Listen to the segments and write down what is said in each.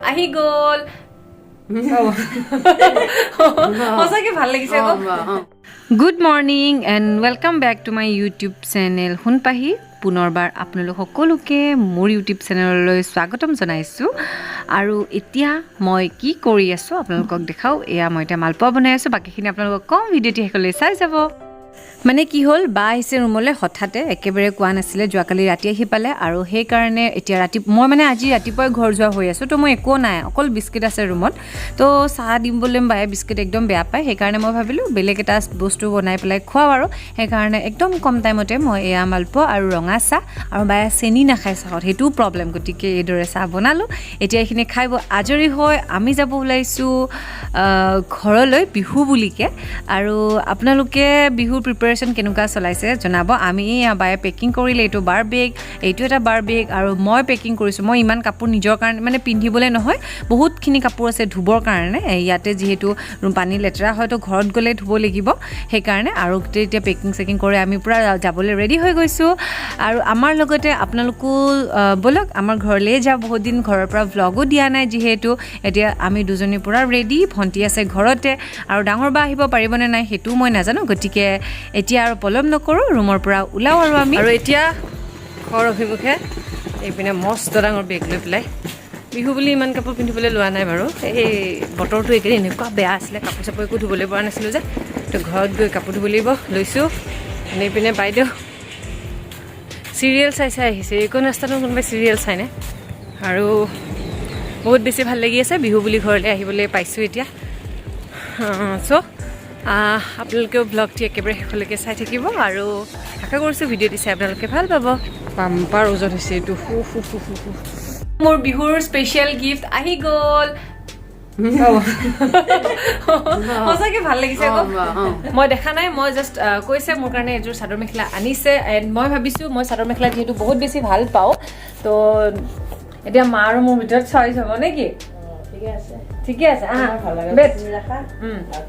আহি গ'ল সঁচাকে ভাল লাগিছে good morning and welcome back to my YouTube channel Xunpahi পুনৰবাৰ আপোনালোক সকলোকে মোৰ ইউটিউব চেনেললৈ স্বাগতম জনাইছোঁ আৰু এতিয়া মই কি কৰি আছোঁ আপোনালোকক দেখাওঁ এয়া মই এতিয়া মালপোৱা বনাই আছোঁ বাকীখিনি আপোনালোকক কম ভিডিঅ'টি শেষলৈ চাই যাব মানে কি হ'ল বা আহিছে ৰুমলৈ হঠাতে একেবাৰে কোৱা নাছিলে যোৱাকালি ৰাতি আহি পালে আৰু সেইকাৰণে এতিয়া মই মানে আজি ৰাতিপুৱাই ঘৰ যোৱা হৈ আছোঁ তো মই একো নাই অকল বিস্কিট আছে ৰুমত তো চাহ দিবলৈ বায়ে বিস্কিট একদম বেয়া পায় সেইকাৰণে মই ভাবিলোঁ বেলেগ এটা বস্তু বনাই পেলাই খুৱাওঁ আৰু সেইকাৰণে একদম কম টাইমতে মই এয়া মালপোৱা আৰু ৰঙা চাহ আৰু বায়ে চেনি নাখায় চাহত সেইটোও প্ৰব্লেম গতিকে এইদৰে চাহ বনালোঁ এতিয়া এইখিনি খাই আজৰি হৈ আমি যাব ওলাইছোঁ ঘৰলৈ বিহু বুলিকে আৰু আপোনালোকে বিহুৰ প্ৰিপাৰেশ্যন কেনেকুৱা চলাইছে জনাব আমি বায়ে পেকিং কৰিলে এইটো বাৰ বেগ এইটো এটা বাৰ বেগ আৰু মই পেকিং কৰিছোঁ মই ইমান কাপোৰ নিজৰ কাৰণে মানে পিন্ধিবলৈ নহয় বহুতখিনি কাপোৰ আছে ধুবৰ কাৰণে ইয়াতে যিহেতু পানী লেতেৰা হয়তো ঘৰত গ'লে ধুব লাগিব সেইকাৰণে আৰু এতিয়া পেকিং চেকিং কৰি আমি পূৰা যাবলৈ ৰেডি হৈ গৈছোঁ আৰু আমাৰ লগতে আপোনালোকো ব'লক আমাৰ ঘৰলৈ যাওঁ বহুত দিন ঘৰৰ পৰা ভ্লগো দিয়া নাই যিহেতু এতিয়া আমি দুজনী পূৰা ৰেডি ভণ্টি আছে ঘৰতে আৰু ডাঙৰ বা আহিব পাৰিবনে নাই সেইটোও মই নাজানো গতিকে এতিয়া আৰু পলম নকৰোঁ ৰুমৰ পৰা ওলাওঁ আৰু আমি আৰু এতিয়া ঘৰ অভিমুখে এইপিনে মস্ত ডাঙৰ বেগ লৈ পেলাই বিহু বুলি ইমান কাপোৰ পিন্ধিবলৈ লোৱা নাই বাৰু এই বতৰটো এইকেইদিন এনেকুৱা বেয়া আছিলে কাপোৰ চাপোৰ একো ধুবলৈ পৰা নাছিলোঁ যে তো ঘৰত গৈ কাপোৰ ধুব লাগিব লৈছোঁ এনেইপিনে বাইদেউ চিৰিয়েল চাই আহিছে এইকণ ৰাস্তাটো কোনোবাই চিৰিয়েল চাইনে আৰু বহুত বেছি ভাল লাগি আছে বিহু বুলি ঘৰলৈ আহিবলৈ পাইছোঁ এতিয়া চ' আপোনালোকেও ব্লগটি একেবাৰে শেষলৈকে চাই থাকিব আৰু আশা কৰিছোঁ ভিডিঅ'টি চাই আপোনালোকে ভাল পাব পাম্পাৰ ওজন হৈছে এইটো মোৰ বিহুৰ স্পেচিয়েল গিফ্ট আহি গ'ল সঁচাকে ভাল লাগিছে আকৌ মই দেখা নাই মই জাষ্ট কৈছে মোৰ কাৰণে এযোৰ চাদৰ মেখেলা আনিছে এণ্ড মই ভাবিছোঁ মই চাদৰ মেখেলা যিহেতু বহুত বেছি ভাল পাওঁ তো এতিয়া মা আৰু মোৰ ভিতৰত চইচ হ'ব নেকি ঠিকে আছে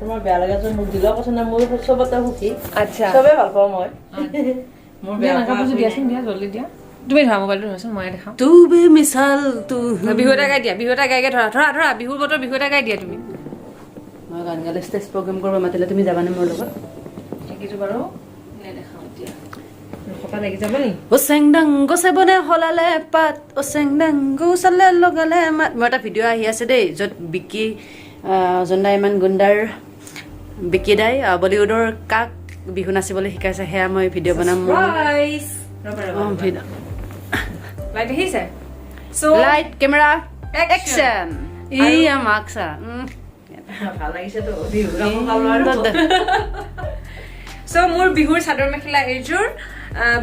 তোমাৰ বেয়া লাগে মোক দিলেও পচন্দ মোৰ চবতে সুখী আচ্ছা চবেই ভাল পাওঁ মই মোৰ বেয়া কাপোৰ দিয়াচোন দিয়া জল্দি দিয়া তুমি ধৰা মোবাইলটো ধৰাচোন মই দেখাওঁ তুমি মিছাল বিহু এটা গাই দিয়া বিহু এটা গাইকে ধৰা বিহুৰ বতৰ বিহু এটা গাই দিয়া তুমি মই গান গালে ষ্টেজ প্ৰগ্ৰেম কৰিব মাতিলে তুমি যাবানে মোৰ লগত শিকিছোঁ বাৰু নেদেখাওঁ এতিয়া কপা লাগি যাব নি চেং ডাং গছে বনে হলালে পাত চেং ডাং গোচালে লগালে মাত মোৰ এটা ভিডিঅ' আহি আছে দেই য'ত বিকি জন্দা ইমান গুণ্ডাৰ বিকি দাই বলিউডৰ কাক বিহু নাচিবলৈ শিকাইছে সেয়া মই ভিডিঅ' বনাম লাইট আহিছে লাইট কেমেৰা একশ্যন ইয়া মাকসা ভাল লাগিছেতো বিহু চ' মোৰ বিহুৰ চাদৰ মেখেলা এইযোৰ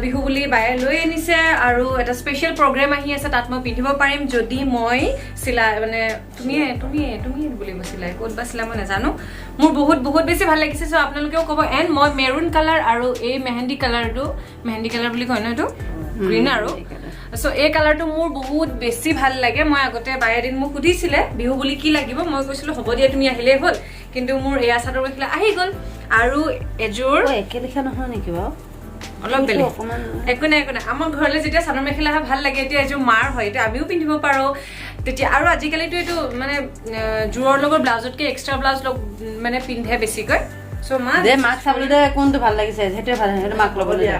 বিহু বুলি বায়ে লৈ আনিছে আৰু এটা স্পেচিয়েল প্ৰগ্ৰেম আহি আছে তাত মই পিন্ধিব পাৰিম যদি মই চিলাই মানে তুমি বুলিব চিলাই ক'ত বা চিলাই মই নাজানো মোৰ বহুত বেছি ভাল লাগিছে চ' আপোনালোকেও ক'ব এণ্ড মই মেৰুন কালাৰ আৰু এই মেহেন্দি কালাৰ বুলি কয় ন এইটো গ্ৰীণ আৰু চ' এই কালাৰটো মোৰ বহুত বেছি ভাল লাগে মই আগতে বায়ে এদিন মোক সুধিছিলে বিহু বুলি কি লাগিব মই কৈছিলোঁ হ'ব দিয়া তুমি আহিলেই হ'ল কিন্তু মোৰ এয়া চাদৰ মেখেলা আহি গ'ল আৰু এযোৰ একে লেখা নহয় নেকি বাৰু অলপ বেলেগ একো নাই আমাৰ ঘৰলৈ যেতিয়া চাদৰ মেখেলা ভাল লাগে এতিয়া এযোৰ মাৰ হয় এতিয়া আমিও পিন্ধিব পাৰোঁ তেতিয়া আৰু আজিকালিতো এইটো মানে জোৰৰ লগত ব্লাউজতকৈ এক্সট্ৰা ব্লাউজ মানে পিন্ধে বেছিকৈ চ' মাক চাবলৈ দে কোনটো ভাল লাগিছে সেইটোৱে ভাল সেইটো মাক ল'ব দিয়া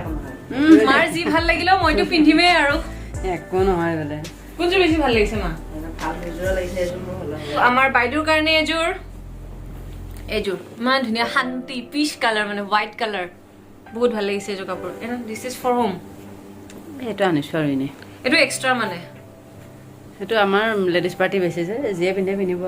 মাৰ যি ভাল লাগিলেও মইতো পিন্ধিমেই আৰু একো নহয় বোলে কোনযোৰ বেছি ভাল লাগিছে মা আমাৰ বাইদেউৰ কাৰণে এইযোৰ ইমান ধুনীয়া শান্তি পিচ কালাৰ মানে হোৱাইট কালাৰ বহুত ভাল লাগিছে এইযোৰ কাপোৰ দিছ ইজ ফৰ হোম সেইটো আনিছোঁ আৰু এনেই এইটো এক্সট্ৰা মানে সেইটো আমাৰ লেডিজ পাৰ্টি বেছি যে যিয়ে পিন্ধে পিন্ধিব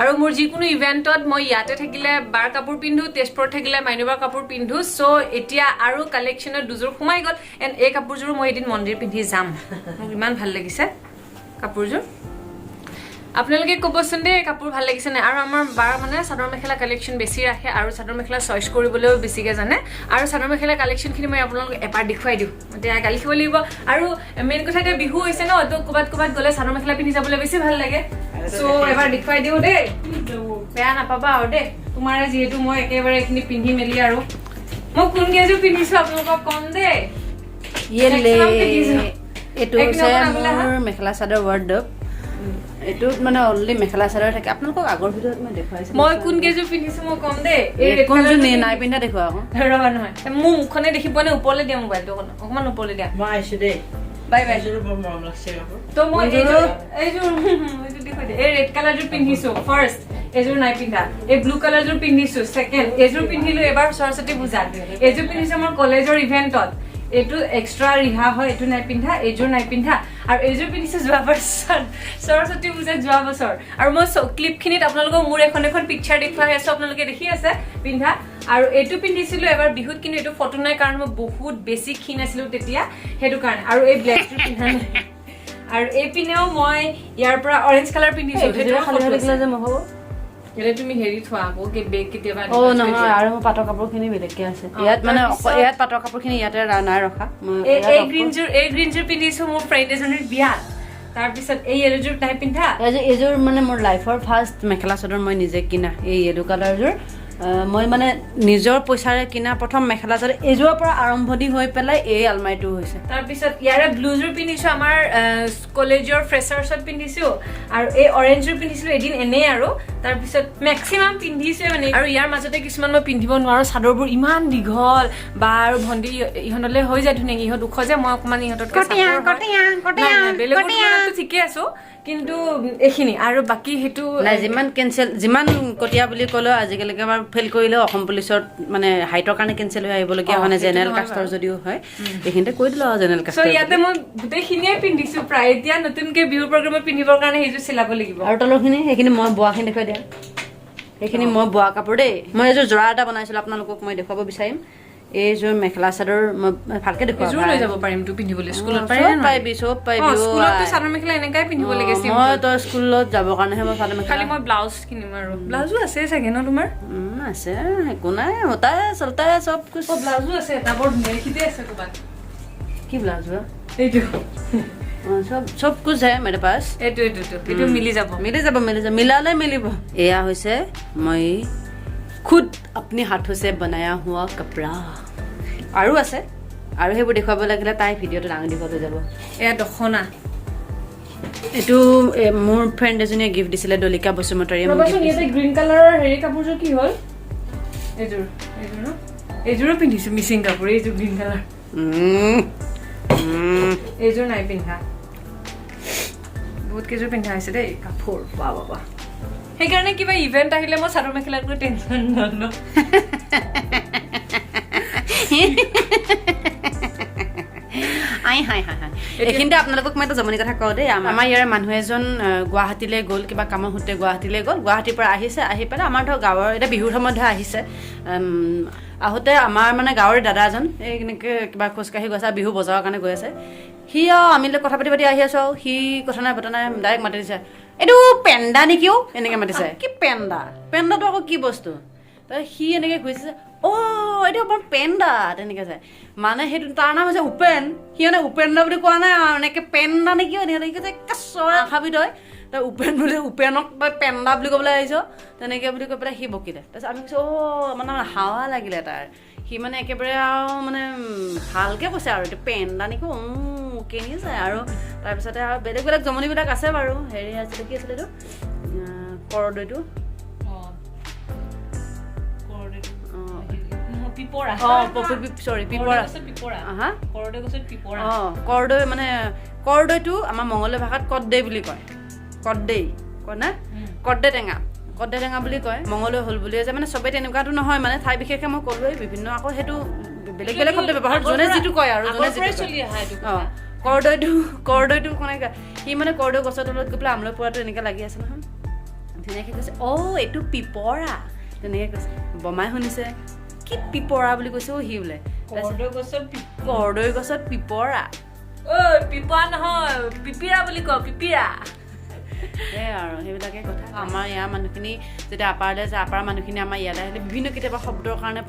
আৰু মোৰ যিকোনো ইভেণ্টত মই ইয়াতে থাকিলে বাৰ কাপোৰ পিন্ধো তেজপুৰত থাকিলে মাইনুবাৰ কাপোৰ পিন্ধো চ' এতিয়া আৰু কালেকশ্যনত দুযোৰ সোমাই গ'ল এণ্ড এই কাপোৰযোৰো মই এদিন মন্দিৰ পিন্ধি যাম মোক ইমান ভাল লাগিছে কাপোৰযোৰ আপোনালোকে ক'বচোন দেই কাপোৰ ভাল লাগিছে নাই আৰু আমাৰ বাৰ মানে চাদৰ মেখেলা কালেকশ্যন বেছি ৰাখে আৰু চাদৰ মেখেলা চইচ কৰিবলৈও বেছিকৈ জানে আৰু চাদৰ মেখেলা কালেকশ্যনখিনি মই আপোনালোকক এবাৰ দেখুৱাই দিওঁ এতিয়া গালি খাব লাগিব আৰু মেইন কথা এতিয়া বিহু হৈছে ন তো ক'ৰবাত গ'লে চাদৰ মেখেলা পিন্ধি যাবলৈ বেছি ভাল লাগে চ' এবাৰ দেখুৱাই দিওঁ দেই বেয়া নাপাবা আৰু দেই তোমাৰ যিহেতু মই একেবাৰে এইখিনি পিন্ধি মেলি আৰু মই কোন কেইযোৰ পিন্ধিছোঁ আপোনালোকক কম দেই এইটো হৈছে মোৰ মেখেলা চাদৰ ৱাৰ্ডৰোব এটোত মানে অলৰেডি মেখেলা চাদৰ থাকে আপোনালোকক আগৰ ভিডিঅ'ত মই দেখাইছো মই কোন কেজু পিন্ধিছো মই কম দে এই কোনজু নাই পিন্ধা দেখুৱা আকৌ ৰবা নহয় মোৰ মুখনে দেখি পোৱা নাই ওপৰলে দিয়া মোবাইলটো অকমান ওপৰলে দিয়া মই আইছো দে বাই বাই জোৰ বৰ মৰম লাগছে কাপোৰ তো মই এইটো দেখো দে এই ৰেড কালাৰটো পিন্ধিছো ফাৰ্ষ্ট এজোৰ নাই পিন্ধা এই ব্লু কালাৰটো পিন্ধিছো সেকেন্ড এজোৰ পিন্ধিলো এবাৰ সৰস্বতী পূজাত এজোৰ পিন্ধিছো মোৰ কলেজৰ ইভেন্টত এটো এক্সট্ৰা ৰিহা হয় এটো নাই পিন্ধা এজোৰ নাই পিন্ধা আৰু এজোৰ পিন্ধিছো যোৱা বছৰ সৰস্বতী পূজাত যোৱা বছৰ আৰু মই ক্লিপখিনিত আপোনালোকক মোৰ এখন পিকচাৰ দেখুৱাই আছো আপোনালোকে দেখি আছে পিন্ধা আৰু এটো পিন্ধিছিলো এবাৰ বিহুত কিন্তু এটো ফটো নাই কাৰণ মই বহুত বেছি ক্ষীণ আছিলো তেতিয়া হেতু কাৰণে আৰু এই ব্লেকটো পিন্ধা নাই আৰু এই পিনেও মই ইয়াৰ পৰা অৰেঞ্জ কালাৰ পিন্ধিছো হেতু খালি দেখিলে যে মহব এলে তুমি হেৰি থোৱা আকৌ কে বেগ কেতিয়াবা ও নহয় আৰু পাটৰ কাপোৰখিনি বেলেগকে আছে ইয়াত মানে ইয়াত পাটৰ কাপোৰখিনি ইয়াতে নাই ৰখা এই গ্ৰীনজোৰ পিন্ধিছো মোৰ ফ্ৰেণ্ড এজনীৰ বিয়া তাৰ পিছত এই এজোৰ নাই পিন্ধা এজোৰ মানে মোৰ লাইফৰ ফাৰ্ষ্ট মেখেলা চাদৰ মই নিজে কিনা এই য়েলো কালাৰজোৰ মই মানে নিজৰ পইচাৰে কিনা প্ৰথম মেখেলা চাদৰ এজোৰৰ পৰা আৰম্ভণি হৈ পেলাই এই আলমাৰিটো হৈছে তাৰ পিছত ইয়াৰে ব্লুজোৰ পিন্ধিছো আমাৰ কলেজৰ ফ্ৰেছাৰ্ছত পিন্ধিছো আৰু এই অৰেঞ্জোৰ পিন্ধিছিলো এদিন এনে আৰু তাৰ পিছত মেক্সিমাম পিন্ধিছো মানে আৰু ইয়াৰ মাজতে কিছুমান মই পিন্ধিব নোৱাৰো চাদৰবোৰ ইমান দীঘল বা আৰু ভন্টি ইহঁতলে হৈ যায় ধুনীয়া ইহঁত দুখ যে মই অকমান ইহঁতত বেলেগৰ ঠিকে আছো কিন্তু এইখিনি আৰু বাকি হেতু নাই যিমান কটিয়া বুলি ক'লো আজিকালিকে আমাৰ ফেল কৰিলে অসম পুলিচত মানে হাইটৰ কাৰণে কেনসেল হৈ আহিবলগীয়া হয় জেনেৰেল কাষ্টৰ যদিও হয় এইখিনিতে কৈ দিলো জেনেৰেল কাষ্ট সো ইয়াতে মই গোটেইখিনিয়ে পিন্ধিছো প্ৰায় এতিয়া নতুনকে বিহু প্ৰগ্ৰামত পিন্ধিবৰ কাৰণে হেইজো চিলাব লাগিব আৰু তলৰখিনি সেইখিনি মই বোৱাখিনি দেখুৱাই দিয়া সেইখিনি মই বোৱা কাপোৰ দেই মই এযোৰ জোৰা এটা বনাইছিলো আপোনালোকক মই দেখুৱাব বিচাৰিম এইযোৰ মেখেলা চাদৰ মই ভালকে দেখুৱাম এযোৰ লৈ যাব পাৰিম তো পিন্ধিবলৈ স্কুলত পাইবি সব পাইবি স্কুলত চাদৰ মেখেলা এনেকাই পিন্ধিব লাগে মই তো স্কুলত যাবৰ কাৰণেহে মই চাদৰ মেখেলা খালি মই ব্লাউজ কিনিম আৰু ব্লাউজো আছে চাগে ন তোমাৰ আছে একো নাই হতা চলতা সব কুছ ব্লাউজো আছে এটা বৰ ধুনীয়া খিতে আছে ক'বাত কি ব্লাউজ এইটো সব কুছ है मेरे पास এইটো মিলি যাব मिलाले मिलिब এয়া হৈছে মই खुद अपने हाथों से बनाया हुआ कपड़ा আৰু আছে আৰু হেবোৰ দেখুৱাব লাগিলে তাই ভিডিওটো ডাঙৰ দীঘল হৈ যাব এয়া দখনা এটো মোৰ ফ্ৰেণ্ড এজনীয়ে গিফট দিছিলে দলিকা বসুমতাৰীয়ে মোক ৰবাচোন ইয়াতে গ্ৰীণ কালাৰৰ হেৰি কাপোৰযোৰ কি হ'ল এযোৰ ন এযোৰো পিন্ধিছো মিচিং কাপোৰ এইযোৰ গ্ৰীণ কালাৰ এযোৰ নাই পিন্ধা বহুত কেইযোৰ পিন্ধা হৈছে দেই কাপোৰ বাবা সেইকাৰণে কিবা ইভেন্ট আহিলে মই চাদৰ মেখেলাটো টেনচন নলওঁ এইখিনিতে আপোনালোকক মই এটা জমনি কথা কওঁ দেই আমাৰ ইয়াৰ মানুহ এজন গুৱাহাটীলৈ গ'ল কিবা কামৰ সূত্ৰে গুৱাহাটীলৈ গ'ল গুৱাহাটীৰ পৰা আহিছে আহি পেলাই আমাৰ ধৰ গাঁৱৰ এটা বিহুৰ সময়ত আহিছে আহোঁতে আমাৰ মানে গাঁৱৰ দাদা এজন এই এনেকৈ কিবা খোজকাঢ়ি গৈছে বিহু বজাৰৰ কাৰণে গৈ আছে সি আমি কথা পাতি আহি আছো সি কথা নাই বতা নাই ডাইৰেক্ট মাতি দিছে এইটো পেণ্ডা নেকিও এনেকৈ মাতিছে কি পেণ্ডাটো আকৌ কি বস্তু সি এনেকৈ কৈছে এইটো অকণ পেণ্ডা তেনেকৈ যায় মানে সেইটো তাৰ নাম হৈছে উপেন সি মানে উপেন্দ্ৰ বুলি কোৱা নাই আৰু এনেকৈ পেণ্ডা নেকি এনেকৈ কৈছে চৰা খাবি তই উপেন বুলি উপেনক তই পেণ্ডা বুলি ক'বলৈ আহিছ তেনেকৈ বুলি কৈ পেলাই সি বকিলে তাৰপিছত আমি কৈছোঁ মানে হাৱা লাগিলে তাৰ সি মানে একেবাৰে আৰু মানে ভালকৈ কৈছে আৰু এইটো পেণ্ডা নেকি কেনি যায় আৰু তাৰপিছতে আৰু বেলেগ জমনিবিলাক আছে বাৰু হেৰি আছিলে কি আছিলে এইটো কৰদৈটো কৰদৈ মানে কৰদৈটো আমাৰ মংগলীয় ভাষাত কদদৈ বুলি কয় কদদৈ কয় না কদদৈ টেঙা বুলি কয় মংগলীয় হ'ল বুলিয়ে যে মানে চবেই তেনেকুৱাটো নহয় মানে ঠাই বিশেষে মই ক'লোৱেই বিভিন্ন আকৌ সেইটো বেলেগ শব্দ ব্যৱহাৰ যোনে যিটো কয় আৰু যোনে যিটো কৰদৈটো মানে সি মানে কৰদৈ গছৰ তলত গৈ পেলাই আমলৈ পৰাটো এনেকৈ লাগি আছে নহয় ধুনীয়াকৈ কৈছে এইটো পিপৰা তেনেকৈ কৈছে বমাই শুনিছে কি পিপৰা বুলি কৈছে সি বোলে কৰদৈ গছত পিপৰা পিপৰা নহয় পিপিৰা বুলি কয় পিপিৰা সেই আৰু সেইবিলাকে কথা আমাৰ ইয়াৰ মানুহখিনি যেতিয়া আপাৰলৈ যায় আপাৰ মানুহখিনি আমাৰ ইয়ালৈ আহিলে বিভিন্ন কেতিয়াবা শব্দৰ কাৰণে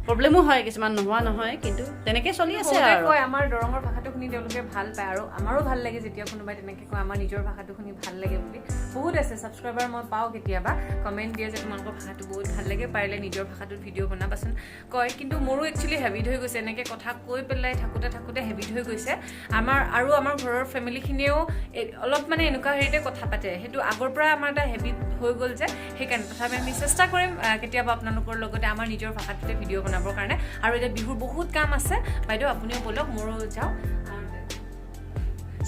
প্ৰব্লেমো হয় কিছুমান নোহোৱা নহয় কিন্তু তেনেকৈ চলি আছে আৰু কয় আমাৰ দৰঙৰ ভাষাটো শুনি তেওঁলোকে ভাল পায় আৰু আমাৰো ভাল লাগে যেতিয়া কোনোবাই তেনেকৈ কয় আমাৰ নিজৰ ভাষাটো শুনি ভাল লাগে বুলি বহুত আছে সাবস্ক্ৰাইবাৰ মই পাও কেতিয়াবা কমেন্ট দিয়ে যে তোমালোকৰ ভাষাটো বহুত ভাল লাগে পাৰিলে নিজৰ ভাষাটোত ভিডিঅ' বনাবাচোন কয় কিন্তু মোৰো একচুয়ালি হেবিট হৈ গৈছে এনেকৈ কথা কৈ পেলাই থাকোতে হেবিট হৈ গৈছে আমাৰ ঘৰৰ ফেমিলিখিনিয়েও অলপ মানে এনেকুৱা হেৰিতে কথা পাতে সেইটো আগৰ পৰা আমাৰ এটা হেবিট হৈ গ'ল যে সেইকাৰণে তথাপি আমি চেষ্টা কৰিম কেতিয়াবা আপোনালোকৰ লগতে আমাৰ নিজৰ ভাষাটোতে ভিডিঅ' বনাবৰ কাৰণে আৰু এতিয়া বিহুৰ বহুত কাম আছে বাইদেউ আপুনিও বলক মোৰো যাওঁ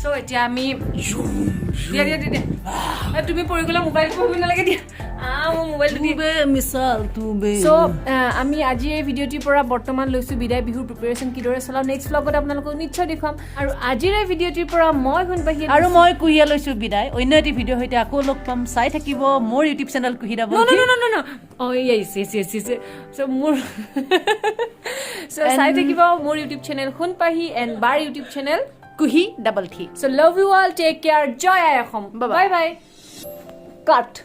সো এতিয়া আমি দিয়া তুমি পৰি গ'লে মোবাইলটো পঢ়িব নালাগে দিয়া মোৰ মোবাইলটো দিবে মিছাল তুবে সো আমি আজি এই ভিডিঅ'টিৰ পৰা বৰ্তমান লৈছো বিদায় বিহুৰ প্ৰিপাৰেচন কিদৰে চলাও নেক্সট ব্লগত আপোনালোকক নিশ্চয় দেখুৱাম আৰু আজিৰ এই ভিডিঅ'টিৰ পৰা মই Xunpahi আৰু মই কুহিয়া লৈছো বিদায় অন্য এটি ভিডিঅ' হৈতে আকৌ লগ পাম চাই থাকিব মোৰ ইউটিউব চেনেল কুহি ডাবল ন অ ইয়েস সো মোৰ সো চাই থাকিব মোৰ ইউটিউব চেনেল Xunpahi এণ্ড বাৰ ইউটিউব চেনেল কুহি ডাবল থি so love you all take care joy ayahom bye bye cut